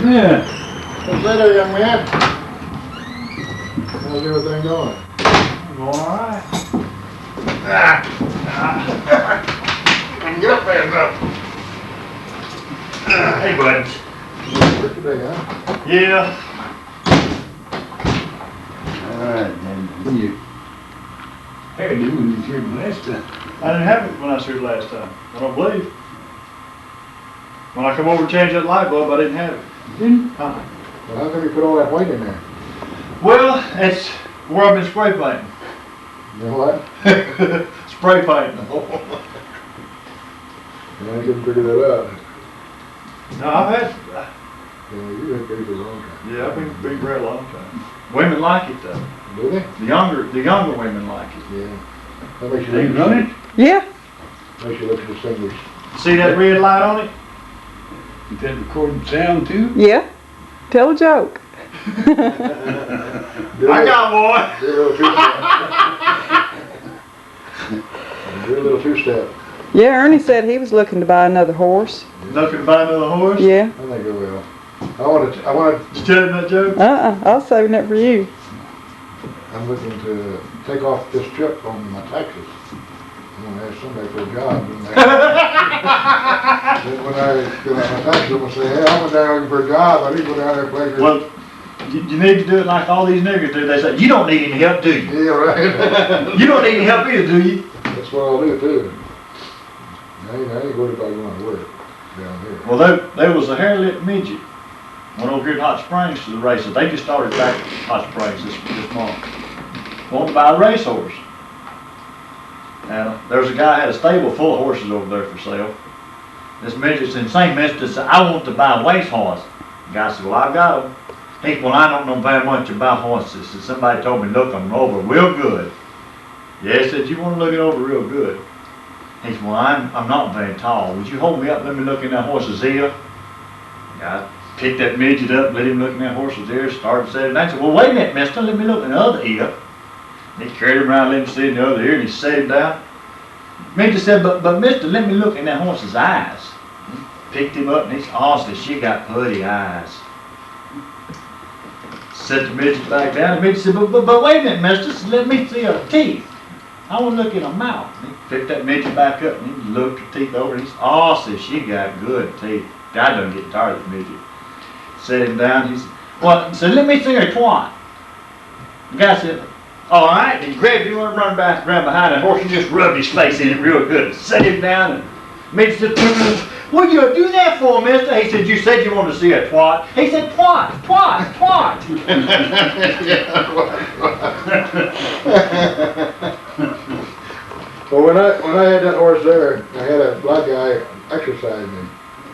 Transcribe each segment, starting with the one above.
Yeah. What's that there, young man? How's everything going? All right. Get up there, enough. Hey, bud. Work today, huh? Yeah. All right, then. When you hairdo when you was here the last time. I didn't have it when I was here last time. I don't believe. When I come over to change that light bulb, I didn't have it. Didn't? Well, how come you put all that white in there? Well, it's where I've been spray painting. You know what? Spray painting. Yeah, I couldn't figure that out. No, I've had. Yeah, you had been for a long time. Yeah, I've been big for a long time. Women like it though. Do they? The younger women like it. Yeah. That makes you They look run it? Yeah. Makes you look distinguished. See that red light on it? You that recording sound too? Yeah. Tell a joke. Do I got one. a little two-step. Do a little two-step. Yeah, Ernie said he was looking to buy another horse. Looking to buy another horse? Yeah. I think it will. I want Did you tell him that joke? I was saving it for you. I'm looking to take off this trip on my taxes. I'm gonna ask somebody for a job. Then when I fill out my taxes, I'm gonna say, hey, I went down looking for a job. I need to go down there and play for. Well, you need to do it like all these niggers do. They say, you don't need any help, do you? Yeah, right. You don't need any help either, do you? That's what I'll do too. I ain't worried about going to work down here. Well, there was a hair-lit midget. Went over here to Hot Springs to the races. They just started back at Hot Springs this month. Wanted to buy a racehorse. And there was a guy had a stable full of horses over there for sale. This midget's in St. Vincent said, I want to buy a race horse. The guy said, well, I've got them. He said, well, I don't know very much about horses. Said, somebody told me look them over real good. Yeah, he said, you want to look it over real good. He said, well, I'm not very tall. Would you hold me up and let me look in that horse's ear? I picked that midget up, let him look in that horse's ear, started setting down. I said, well, wait a minute, mister, let me look in the other ear. And he carried him around, let him see in the other ear, and he set him down. Midget said, but mister, let me look in that horse's eyes. He picked him up, and he said, honestly, she got putty eyes. Set the midget back down, and the midget said, but wait a minute, mister, let me see her teeth. I want to look in her mouth. And he picked that midget back up and he looked her teeth over and he said, oh, said, she got good teeth. God doesn't get tired of the midget. Set him down. He said, well, so let me see her twat. The guy said, all right. And he grabbed him and run back around behind the horse and just rubbed his face in it real good. Set him down and midget said, what you do that for, mister? He said, you said you wanted to see a twat. He said, twat, twat, twat. Well, when I had that horse there, I had a black guy exercising him.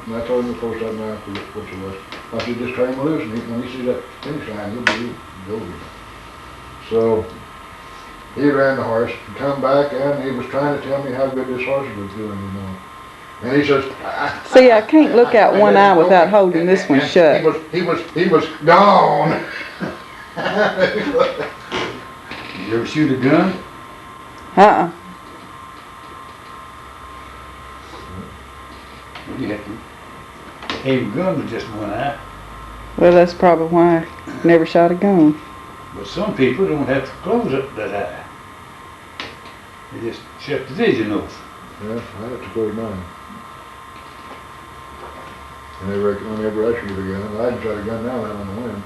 And I told him the first time I forget which it was. I said, just turn him loose, and when he sees that finish line, he'll be over. So he ran the horse and come back, and he was trying to tell me how good this horse was doing, you know. And he says, See, I can't look out one eye without holding this one shut. He was gone. You ever shoot a gun? Uh-uh. You have to aim a gun with just one eye. Well, that's probably why I never shot a gun. But some people don't have to close up that eye. They just shut the vision off. Yeah, I have to close mine. Whenever I shoot a gun, I can shot a gun now out on the wind.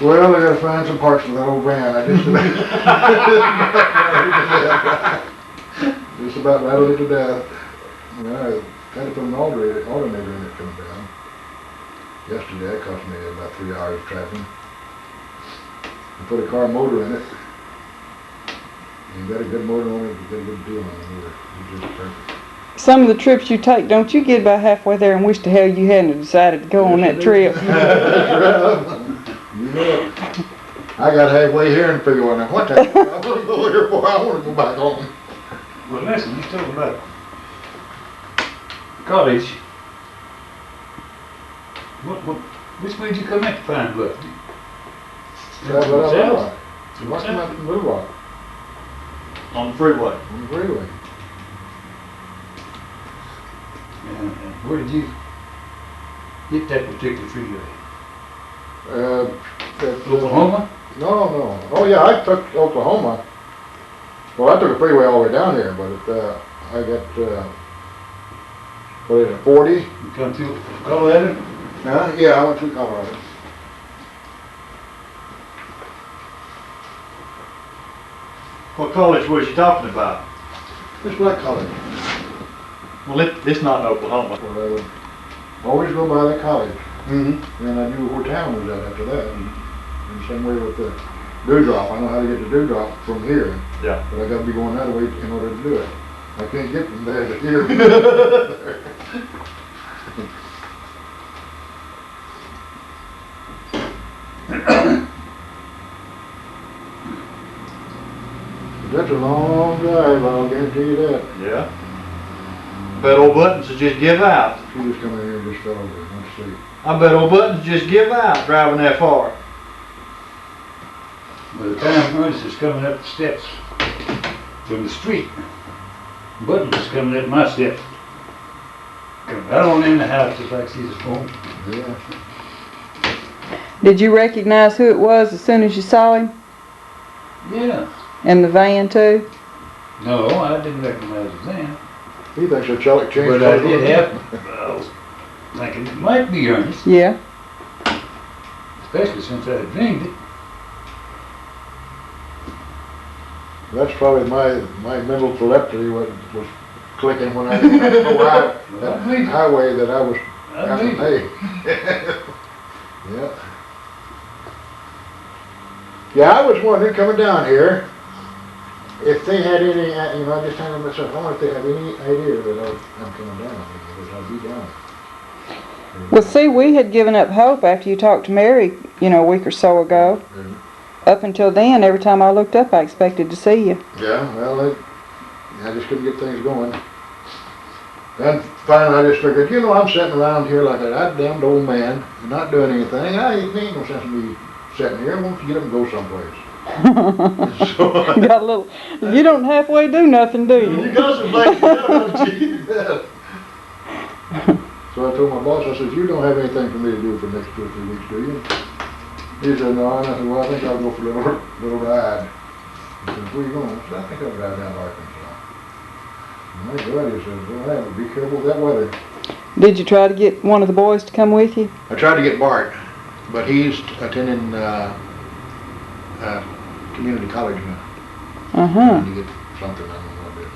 Well, I gotta find some parts for that old van. I just about rattled it to death. I had to put an alternator in it coming down. Yesterday, that cost me about 3 hours of traveling. I put a car motor in it. You got a good motor on it, you got a good deal on the motor. It's just perfect. Some of the trips you take, don't you get about halfway there and wish to hell you hadn't decided to go on that trip? You know it. I got halfway here and figured, well, now what the heck? I want to go here for? I want to go back home. Well, listen, you talking about college. Which way did you come at to Pine Bluff? That's what I South? thought. So why come out from Little Rock On the freeway. on the freeway? And where did you get that particular freeway? Oklahoma? No. Oh yeah, I took Oklahoma. Well, I took a freeway all the way down here, but I got, what is it, 40? You come through Colorado? Yeah, I went through Colorado. What college was you talking about? It's Black College. Well, it's not in Oklahoma. Well, I would always go by that college. Mm-hmm. And I knew where town was at after that. And same way with the dewdrop. I know how to get the dewdrop from here. Yeah. But I gotta be going that way in order to do it. I can't get from there to here. That's a long drive, I'll guarantee you that. Yeah. Bet old Buttons will just give out. She just come in here and just fell over, went to sleep. I bet old Buttons just give out driving that far. By the time Ernest is coming up the steps from the street, Buttons is coming up my steps. Coming right on in the house just like she's home. Yeah. Did you recognize who it was as soon as you saw him? Yeah. In the van too? No, I didn't recognize his name. He thinks a changed But I color. did have, thinking it might be Ernest, Yeah. especially since I had dreamed it. That's probably my mental telepathy was clicking when I go out that highway that I was I having to believe it. pay. Yeah. Yeah, I was wondering, coming down here, if they had any, I just had myself, I wonder if they have any idea that I'm coming down, because I'll be down. Well, see, we had given up hope after you talked to Mary, a week or so ago. And, Up until then, every time I looked up, I expected to see you. yeah, well, I just couldn't get things going. Then finally I just figured, I'm sitting around here like that damned old man, and not doing anything. Ain't no sense in me sitting here. Why don't you get up and go someplace? So, You got a little. You don't halfway do nothing, do you? You got some things to do, don't you? So I told my boss, I said, you don't have anything for me to do for the next 2 or 3 weeks, do you? He said, no. And I said, well, I think I'll go for a little ride. He said, where are you going? I said, I think I'll drive down to Arkansas. My God, he said, well, be careful with that weather. Did you try to get one of the boys to come with you? I tried to get Bart, but he's attending community college now. Uh-huh. To get something, I don't know what it is.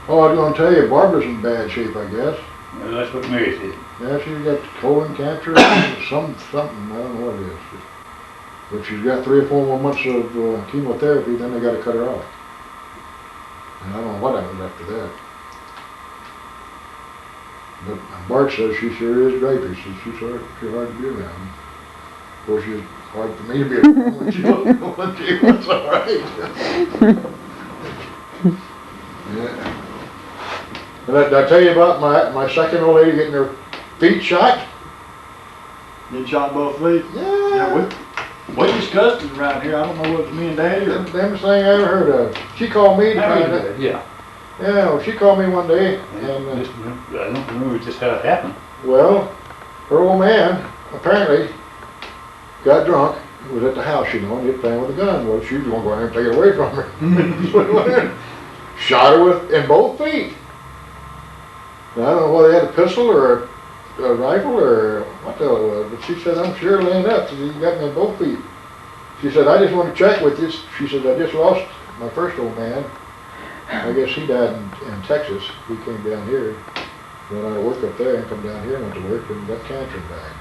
Oh, I was going to tell you, Barbara's in bad shape, I guess. Well, that's what Mary said. Yeah, she's got colon cancer, something, I don't know what it is. But she's got 3 or 4 more months of chemotherapy, then they got to cut her off. And I don't know what happens after that. But Bart says she sure is grapey. She's hard to be around. Of course, she's hard for me to be around when she was all right. Yeah. Did I tell you about my second old lady getting her feet shot? Did shot both feet? Yeah. We discussed it around here. I don't know whether it's me and Daddy or. Damnest thing I ever heard of. She called me to find out. Yeah. Yeah, well, she called me one day, and I don't remember just how it happened. well, her old man apparently got drunk, was at the house, and he was playing with a gun. Well, she was going to go in there and take it away from her. So he went in, shot her in both feet. Now, I don't know whether he had a pistol or a rifle or what the hell it was, but she said, I'm sure laying up. She said, you got me in both feet. She said, I just want to check with you. She said, I just lost my first old man. I guess he died in Texas. He came down here. Went out of work up there and come down here and went to work and got cancer back.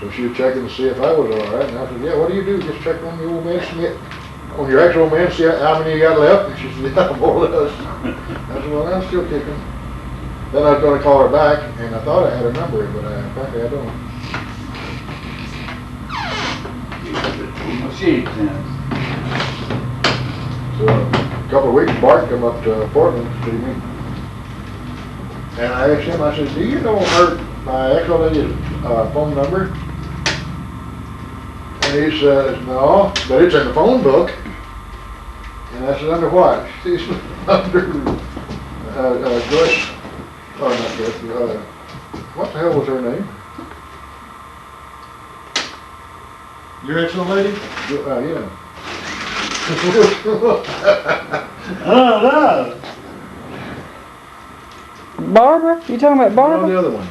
So she was checking to see if I was all right. And I said, yeah, what do you do? Just check on your old man, on your actual man, see how many you got left? And she said, yeah, more or less. I said, well, I'm still kicking. Then I was going to call her back, and I thought I had her number, but apparently I don't. So a couple of weeks, Bart come up to Portland to see me. And I asked him, I said, do you know my ex-old lady's phone number? And he says, no, but it's in the phone book. And I said, under what? He said, under Joyce Oh, not Beth, what the hell was her name? Your ex-old lady? Yeah. Oh, Barbara? You talking about Oh, Barbara? the other one.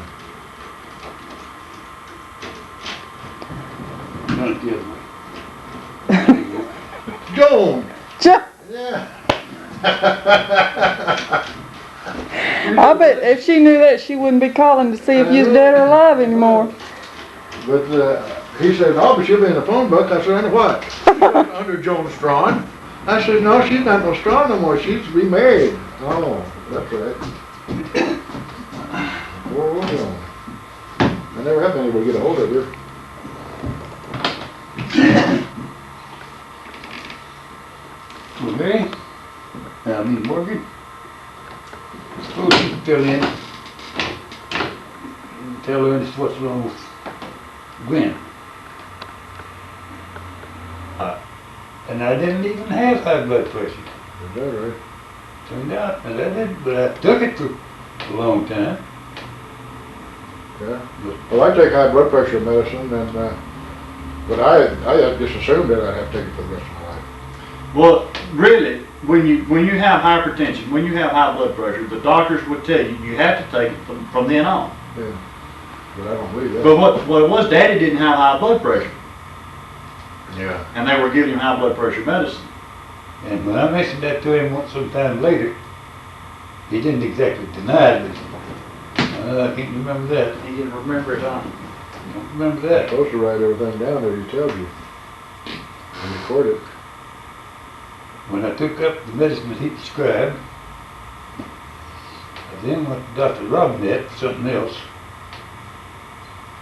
Not the other way. Joan! Ja- Yeah. I bet if she knew that, she wouldn't be calling to see if you was dead or alive anymore. But, he said, oh, but she'll be in the phone book. I said, under what? She said, under Joan Strawn. I said, no, she's not no Strawn no more. She's remarried. Oh, that's right. Poor old Joan. I never have been able to get a hold of her. Well, Mary, I mean Morgan, suppose you can fill in and tell her just what's wrong with Gwen. And I didn't even have high blood pressure. Is that right? Turned out, and I did, but I took it for a long time. Yeah. Well, I take high blood pressure medicine, and but I just assumed that I'd have to take it for the rest of my life. well, really, when you have hypertension, when you have high blood pressure, the doctors would tell you, you have to take it from then on. Yeah. But I don't believe that. But what it was, Daddy didn't have high blood pressure, Yeah. and they were giving him high blood pressure medicine. And when I mentioned that to him sometime later, he didn't exactly deny it, but I can't remember that. He didn't remember it, huh? I don't remember You're that. supposed to write everything down that he tells you. And record it. When I took up the medicine that he prescribed, I then went to Dr. Robinette for something else.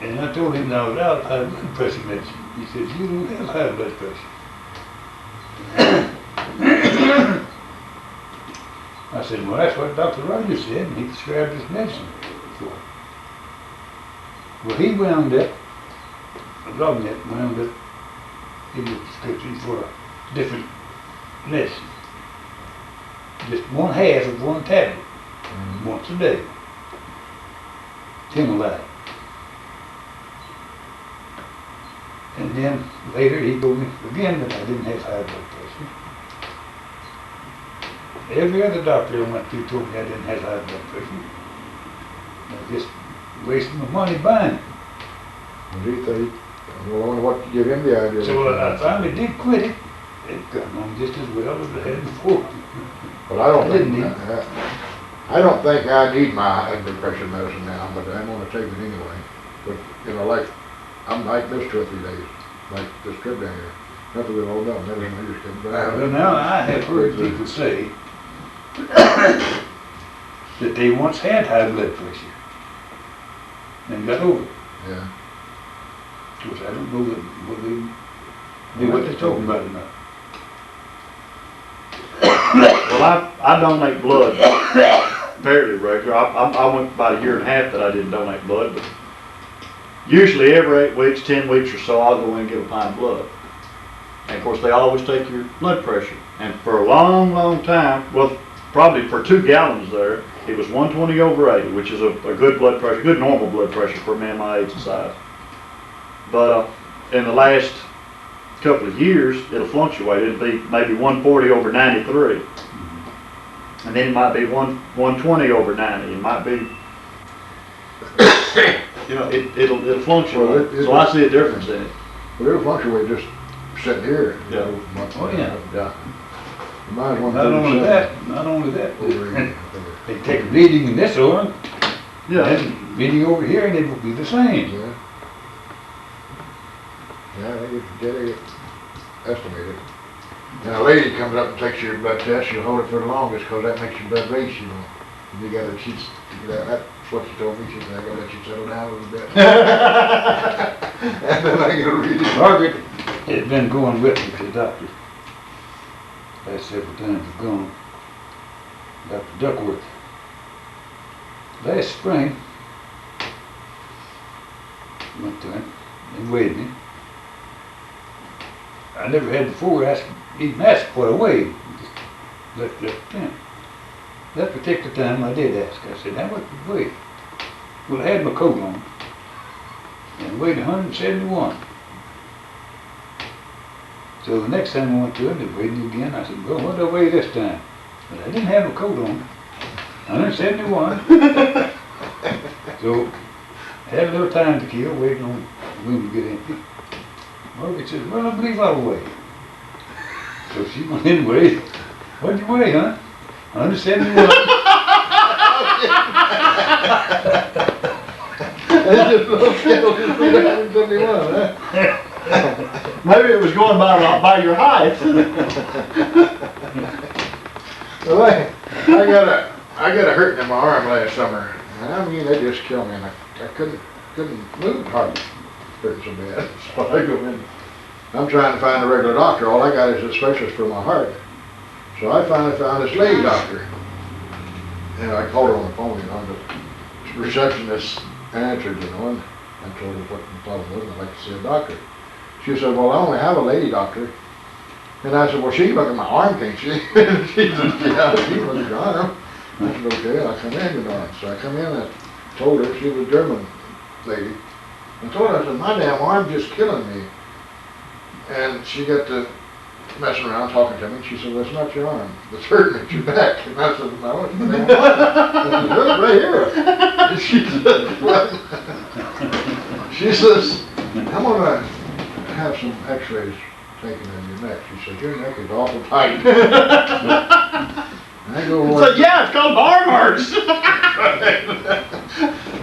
And I told him that I was out of high blood pressure medicine. He said, you don't have high blood pressure. I said, well, that's what Dr. Rogers said, and he prescribed this medicine for. Well, he wound up, Robinette wound up in the prescription for a different medicine. Just one half of one tablet, once a day. Timolite. And then later he told me again that I didn't have high blood pressure. Every other doctor I went to told me I didn't have high blood pressure. I just wasting my money buying it. And he think, well, I wonder what to give him the idea. So I finally did quit it. It got on just as well as it had before. But I don't I didn't think, need I don't think I need my high blood pressure medicine now, but I'm gonna take it anyway. But, you know, like, I'm like this 2 or 3 days, like this trip down here. Nothing will hold up, medicine, I just get Well, back. now I have heard people say that they once had high blood pressure and got over it. Yeah. Of course, I don't know whether they knew what they're talking about or not. Well, I donate blood fairly regular. I went about 1.5 years that I didn't donate blood, but usually every 8 weeks, 10 weeks or so, I'll go in and give a pint of blood. And of course, they always take your blood pressure. And for a long, long time, well, probably for 2 gallons there, it was 120/80, which is a good blood pressure, good normal blood pressure for a man my age and size. But in the last couple of years, it'll fluctuate. It'll be maybe 140/93. And then it might be 120/90. It might be, you know, it'll fluctuate. Well, So I see a difference in it. But it'll fluctuate just sitting here. You Yeah. know, month Oh, yeah. Yeah. Mine's Not only 137. that, not only that, Over 80, I think. they take a reading in this arm, Yeah. and reading over here, and it will be the same. Yeah. Yeah, I think it's dead estimated. And a lady comes up and takes your blood test, she'll hold it for the longest, cause that makes your blood race, you know. And you gotta, that's what she told me, she said, I gotta let you settle down a little bit. And then I get a reading. Margaret has been going with me to the doctor. Last several times I've gone. Dr. Duckworth. Last spring, went to him and weighed me. I never had before even asked what I weighed. Just left it up to him. that particular time I did ask. I said, how much would you weigh? Well, I had my coat on and weighed 171. So the next time I went to him, they weighed me again. I said, well, what did I weigh this time? But I didn't have my coat on. 171. So I had a little time to kill, waiting on the room to get empty. Margaret said, well, I believe I'll weigh. So she went in and weighed. What'd you weigh, huh? 171. That's just a little scale, just 171, huh? Maybe it was going by your height. Well, I got a hurt in my arm last summer. And I mean, they just killed me, and I couldn't move hardly. Hurt so bad. So I go in. I'm trying to find a regular doctor. All I got is a specialist for my heart. So I finally found this lady doctor. And I called her on the phone, the receptionist answered, and I told her what the problem was, and I'd like to see a doctor. She said, well, I only have a lady doctor. And I said, well, she can look at my arm, can't she? She said, yeah, she can look at your arm. I said, okay, I'll come in, So I come in and I told her, she was a German lady. I told her, I said, my damn arm's just killing me. And she got to messing around talking to me, and she said, well, it's not your arm, it's hurting at your back. And I said, no, it's my damn arm. It's right here. And she said, what? She says, I'm gonna have some x-rays taken in your neck. She said, your neck is awful tight. And I go, So well, yeah, it's called arm hurts.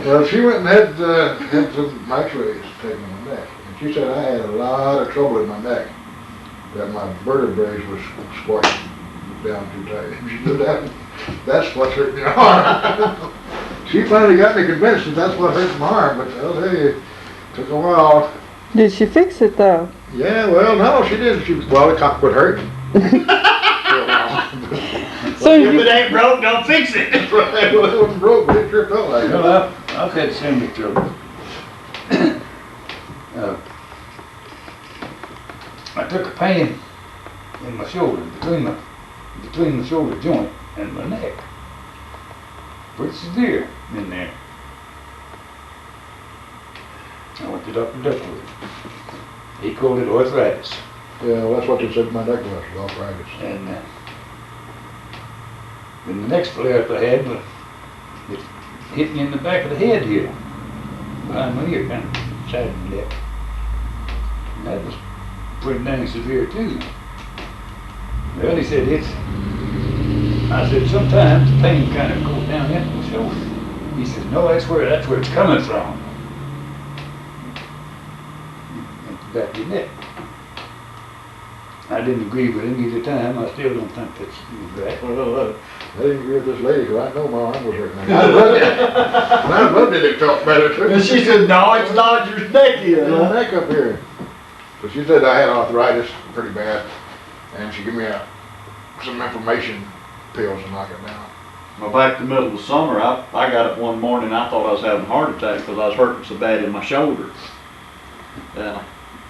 well, she went and had some x-rays taken in my neck. And she said I had a lot of trouble in my neck, that my vertebrae was squashed down too tight. She said, that's what's hurting your arm. She finally got me convinced that that's what hurt my arm, but I'll tell you, it took a while. Did she fix it though? Yeah, well, no, she didn't. Well, it quit hurting. So If you, it ain't broke, don't fix it. Right, well, it wasn't broke, but it sure felt like it. Well, I've had similar trouble. I took a pain in my shoulder, between the shoulder joint and my neck. Pretty severe in there. I went to Dr. Duckworth. He called it arthritis. Yeah, well, that's what they said my neck was arthritis. And then the next flare-up I had, it hit me in the back of the head here, behind my ear, kind of side of my neck. And that was pretty dang severe too. Well, he said I said, sometimes the pain kind of goes down into the shoulder. He says, no, that's where it's coming from. At the back of your neck. I didn't agree with him either time. I still don't think that's right. Well, I didn't agree with this lady, because I know my arm was hurting. I loved it, it felt better too. And she said, no, it's not your neck here. My neck up here. So she said I had arthritis pretty bad, and she gave me some inflammation pills to knock it down. Well, back in the middle of the summer, I got up one morning, I thought I was having a heart attack because I was hurting so bad in my shoulder. And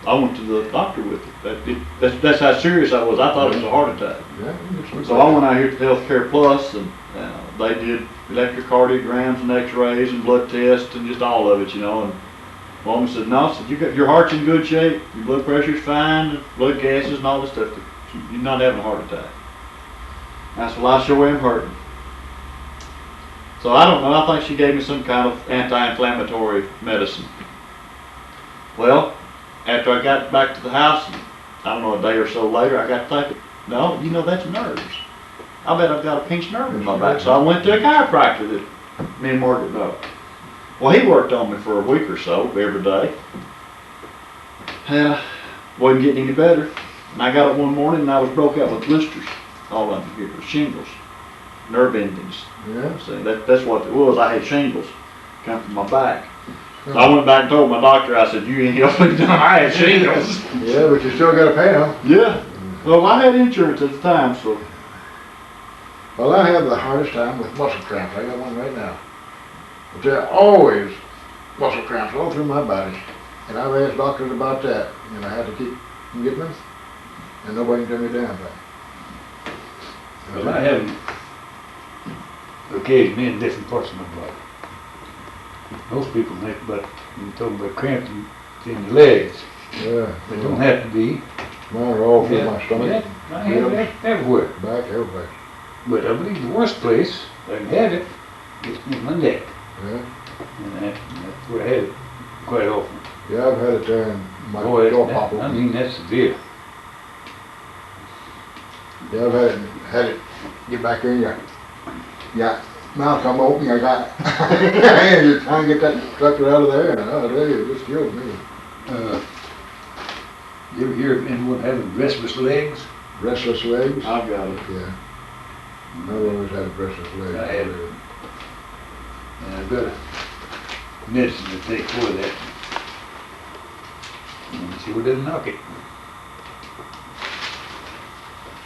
I went to the doctor with it. That's how serious I was. I thought it was a heart attack. Yeah, So I went out here to Healthcare Plus, and they did electrocardiograms and x-rays and blood tests and just all of it, you know. And woman said, no, said, your heart's in good shape, your blood pressure's fine, blood gases and all this stuff. You're not having a heart attack. I said, well, I sure am hurting. So I don't know, I think she gave me some kind of anti-inflammatory medicine. Well, after I got back to the house, I don't know, a day or so later, I got thinking, no, you know, that's nerves. I bet I've got a pinched nerve in my back. So I went to a chiropractor that me and Margaret know. Well, he worked on me for a week or so, every day. And wasn't getting any better. And I got up one morning and I was broke out with blisters all under here, with shingles, nerve endings. Yeah. So that's what it was. I had shingles come from my back. So I went back and told my doctor, I said, you ain't helping me. I had shingles. Yeah, but you still gotta pay them. Yeah. Well, I had insurance at the time, so. Well, I have the hardest time with muscle cramps. I got one right now. But there are always muscle cramps all through my body. And I've asked doctors about that, and I had to keep getting them, and nobody can tell me a damn thing. Well, I haven't occasionally in different parts of my body. Most people think about, you talking about cramping in the legs. Yeah. They don't have to be. Mine are all through my stomach, I have that everywhere. back, everywhere. But I believe the worst place I can have it is in my neck. Yeah. And that's where I have it quite often. Yeah, I've had it there in my Boy, jaw that, pop I open. mean, that's severe. Yeah, I've had it get back in you. Yeah, mouth come open, I got, you're trying to get that sucker out of there, and oh, it just killed me. You ever hear of anyone having restless legs? Restless legs? I've got it. Yeah. I've always had restless legs. I have it. And I've got a medicine to take for that. And sure doesn't knock it.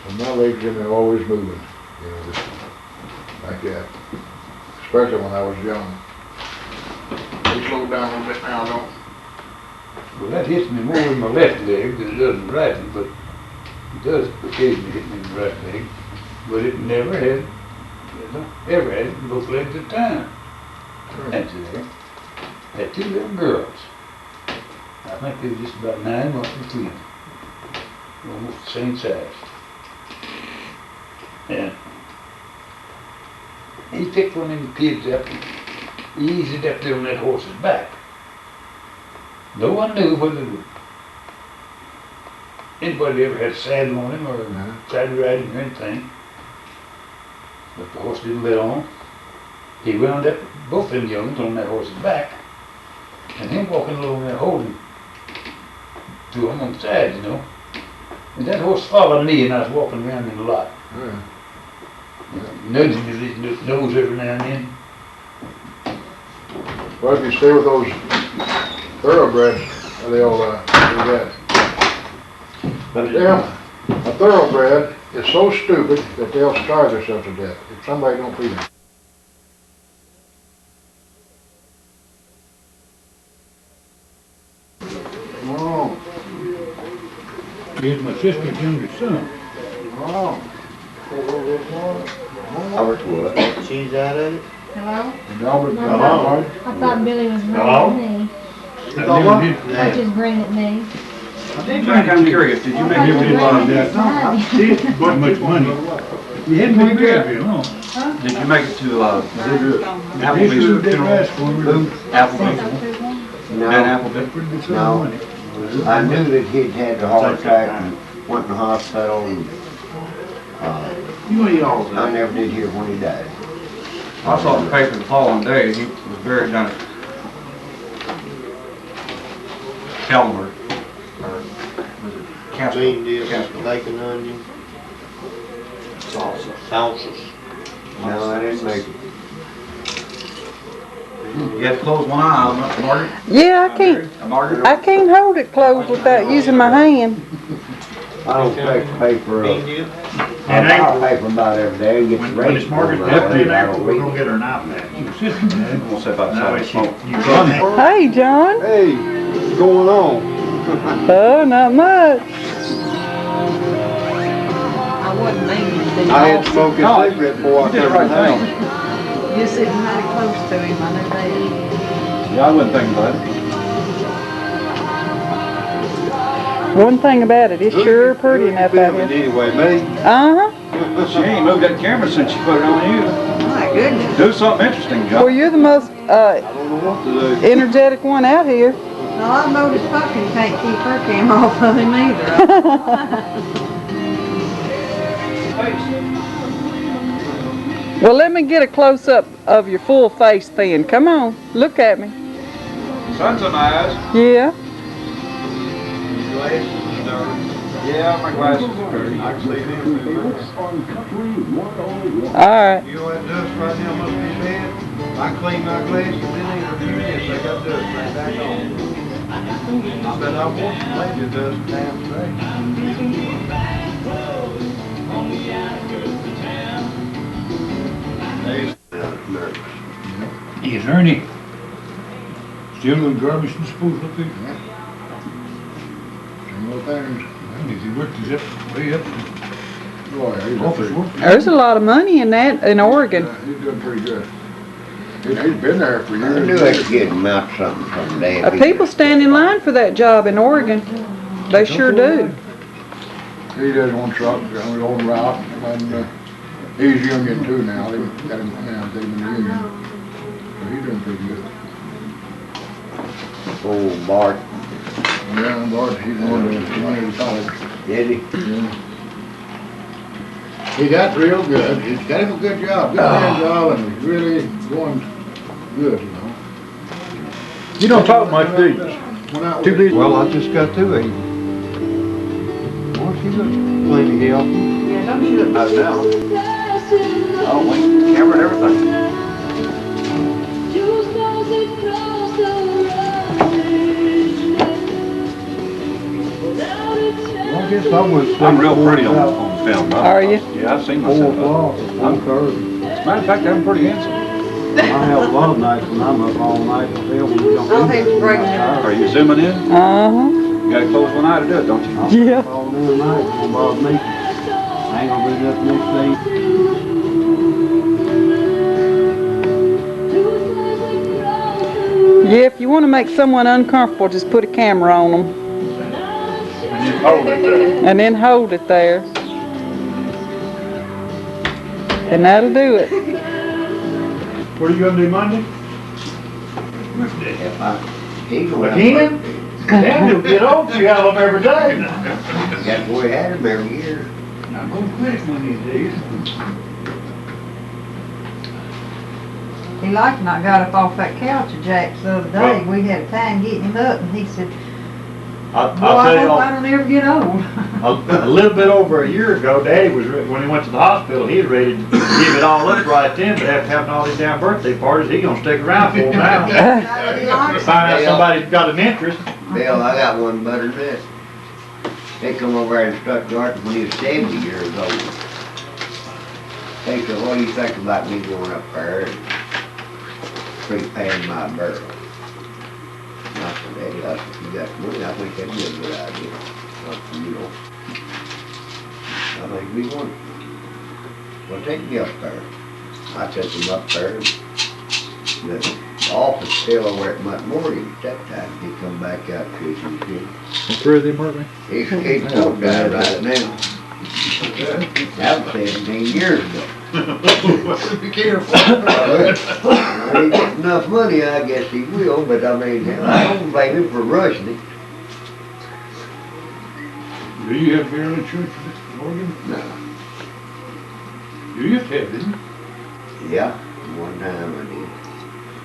And my legs in there always moving, you know, just like that. Especially when I was young. They slowed down a little bit now, don't. Well, that hits me more in my left leg than it does in the right one, but it does occasionally hit me in the right leg. But it never had, ever had it in both legs at a time. That's there. Had two little girls. I think they were just about 9 months between them. Almost the same size. And he picked one of the kids up and eased it up there on that horse's back. No one knew whether anybody ever had a saddle on him or saddle riding or anything. But the horse didn't let on. He wound up both them young'uns on that horse's back, and him walking along there holding to him on the side, you know. And that horse followed me, and I was walking around in the lot, Yeah. nudging his nose every now and then. Well, if you stay with those thoroughbreds, they'll do that. But them, a thoroughbred is so stupid that they'll starve themselves to death if somebody don't feed them. Oh, Here's my sister's youngest son. oh. Albert what? Cheese out of it? Hello? And Albert, Hello? I thought Billy was Hello? bringing at me. Hello? I just bring at me. I'm curious, did you I make thought it you to, were bringing at me. How much money? You hadn't been here very long. did you make it to, Applebee's funeral? Applebee's? No, Applebee's? Pretty good sum No. of money. I knew that he'd had a heart attack and went in the hospital and, I never did hear when he died. I saw the paper the following day, he was buried down at Kelmer, or was it Castle? Bean dip, Castle. bacon onion, Salsa. sauces. No, I didn't make it. You have to close one eye, Margaret? Yeah, I can't, Margaret? I can't hold it closed without using my hand. I don't take paper Bean up. dip? I buy paper about every day, it gets When raised. it's Margaret left in there, we're gonna get her an iPad. Your sister, man. We'll say about No, seven she, smoke. you got it. Hey, John. Hey, what's going on? Oh, not much. I wasn't meaning to be I had smoked a cigarette before I You did the come right to town. thing. You're sitting mighty close to him, I know that. Yeah, I wouldn't think about it. One thing about it, it's sure pretty enough out Filming here. anyway, me. Uh-huh. She ain't moved that camera since she put it on you. My goodness. Do something interesting, Well, John. you're the most I don't know what to do. energetic one out here. No, I noticed Pumpkin can't keep her camera off of him either. Well, let me get a close-up of your full face then. Come on, look at me. Sun's on my eyes. Yeah. Yeah, my glasses are dirty. I can see them. All right. You know that dust right now must be bad. I clean my glasses, then in a few minutes they got dust right back on. I bet I want to clean the dust down today. Is Ernie still doing garbage disposal up there? Same little things. Well, if he worked his way up, Oh, yeah, he's doing pretty good. There's a lot of money in that, in Oregon. Yeah, he's doing pretty good. He's been there for I years. knew I could get him out something someday. People stand in line for that job in Oregon. They sure do. He does one truck, on his own route, and, he's union too now, they got him, they've been union. So he's doing pretty good. Oh, Bart, Yeah, Bart, he's going to college. did he? Yeah. He got real good, he's got him a good job, good job, and he's really going good, you know. You don't talk much, do you? Went out Too with- busy. Well, I just got to eat. Well, she looks plenty healthy. Yeah, don't you look Not now. Oh, we camera and everything. Well, I guess I was. I'm real pretty on film, huh? Are you? Yeah, I've seen 4 myself. o'clock, or 4:30. Matter of fact, I'm pretty handsome. I have a lot of nights when I'm up all night and film. Oh, he was breaking it up. Are you zooming in? Uh-huh. You gotta close one eye to do it, don't you? Yeah. All damn night, it's gonna bother me. I ain't gonna be up next day. Yeah, if you want to make someone uncomfortable, just put a camera on them Hold it there. and then hold it there. And that'll do it. What are you gonna do Monday? He going Again? Damn, you'll get old if you have them every day. That boy had him every year. I'm gonna quit one of these days. He like when I got up off that couch of Jack's the other day, we had a time getting him up, and he said, I'll boy, I tell hope I you, don't ever get old. a little bit over a year ago, Daddy was, when he went to the hospital, he was ready to give it all up right then, but after having all these damn birthday parties, he gonna stick around for them now. He likes it. Find out somebody's got an interest. Bill, I got one better than this. They come over in Stuttgart when he was 70 years old. They said, what do you think about me going up there and prepaying my barrel? And I said, hey, if you got money, I think that'd be a good idea. I said, you know, I think we want it. Well, take me up there. I took him up there. The office still over at Montgomery at that time. He come back out to his kid. Where are they, Martin? He's still guy right now. That was 17 years ago. Be careful. When he gets enough money, I guess he will, but I mean, hell, I don't blame him for rushing it. Do you have burial insurance, Morgan? No. You used to have, didn't you? Yeah, one time I did.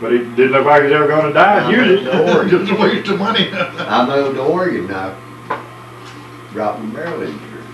But he didn't look like he was ever gonna die, use it. Just a waste of money. I moved to Oregon now. Dropping barrel insurance.